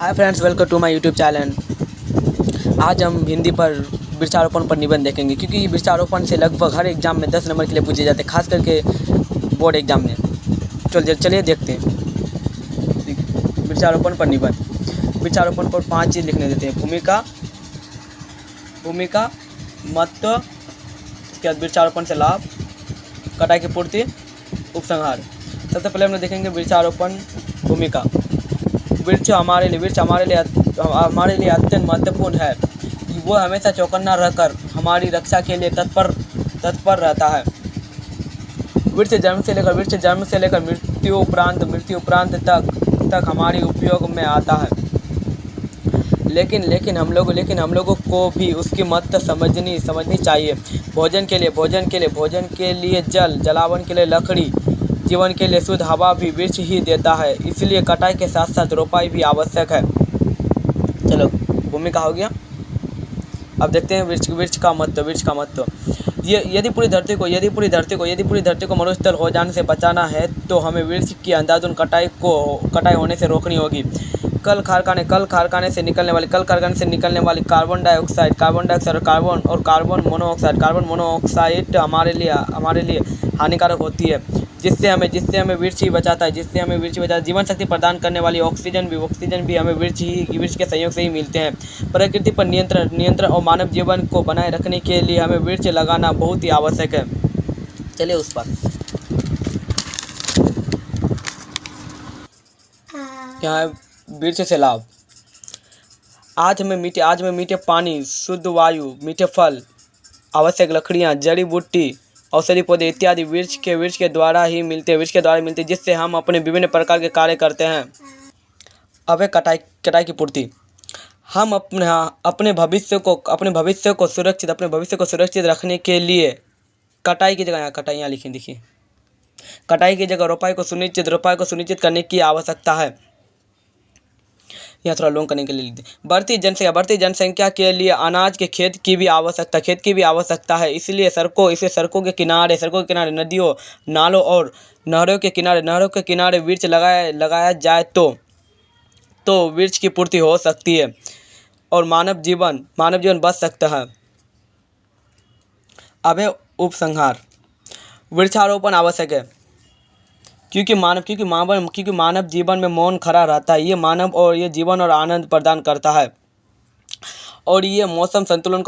Hi friends, welcome to my YouTube channel. आज हम हिंदी पर वृक्षारोपण पर निबंध देखेंगे, क्योंकि वृक्षारोपण से लगभग हर एग्ज़ाम में 10 नंबर के लिए पूछे जाते हैं, खास करके बोर्ड एग्ज़ाम में। चलिए देखते हैं वृक्षारोपण पर निबंध। वृक्षारोपण पर 5 चीज़ लिखने देते हैं: भूमिका, महत्व, उसके बाद वृक्षारोपण से लाभ, कटाई की पूर्ति, उपसंहार। सबसे पहले हम लोग देखेंगे वृक्षारोपण भूमिका। वृक्ष हमारे लिए अत्यंत महत्वपूर्ण है। वो हमेशा चौकन्ना रहकर हमारी रक्षा के लिए तत्पर रहता है। वृक्ष जन्म से लेकर मृत्यु उपरांत तक हमारी उपयोग में आता है। लेकिन हम लोगों को भी उसकी महत्व समझनी चाहिए। भोजन के लिए जल, जलावन के लिए लकड़ी, जीवन के लिए शुद्ध हवा भी वृक्ष ही देता है। इसलिए कटाई के साथ साथ रोपाई भी आवश्यक है। चलो, भूमिका हो गया। अब देखते हैं वृक्ष का महत्व। यदि पूरी धरती को मरुस्थल हो जाने से बचाना है तो हमें वृक्ष की अंधाधुंध कटाई होने से रोकनी होगी। कल कारखाने से निकलने वाली कार्बन डाइऑक्साइड और कार्बन मोनोऑक्साइड हमारे लिए हानिकारक होती है, जिससे हमें वृक्ष ही बचाता है। जीवन शक्ति प्रदान करने वाली ऑक्सीजन भी हमें वृक्ष के सहयोग से ही मिलते हैं। प्रकृति पर नियंत्रण और मानव जीवन को बनाए रखने के लिए हमें वृक्ष लगाना बहुत ही आवश्यक है। चलिए उस पर। यहाँ वृक्ष से लाभ। आज हमें मीठे पानी, शुद्ध वायु, मीठे फल, आवश्यक लकड़ियाँ, जड़ी बूटी, औषधि पौधे इत्यादि वृक्ष के द्वारा ही मिलते हैं, जिससे हम अपने विभिन्न प्रकार के कार्य करते हैं। अब है कटाई की पूर्ति। हम अपने भविष्य को सुरक्षित रखने के लिए कटाई की जगह रोपाई को सुनिश्चित करने की आवश्यकता है। यहाँ थोड़ा लॉन्ग करने के लिए लिखते हैं। बढ़ती जनसंख्या के लिए अनाज के खेत की भी आवश्यकता है। इसलिए सड़कों के किनारे, नदियों, नालों और नहरों के किनारे वृक्ष लगाया जाए तो वृक्ष की पूर्ति हो सकती है और मानव जीवन बच सकता है। अब है उपसंहार। वृक्षारोपण आवश्यक है क्योंकि मानव जीवन में मौन खड़ा रहता है। ये जीवन और आनंद प्रदान करता है और ये मौसम संतुलन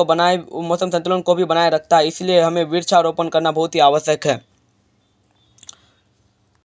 को भी बनाए रखता है। इसलिए हमें वृक्षारोपण करना बहुत ही आवश्यक है।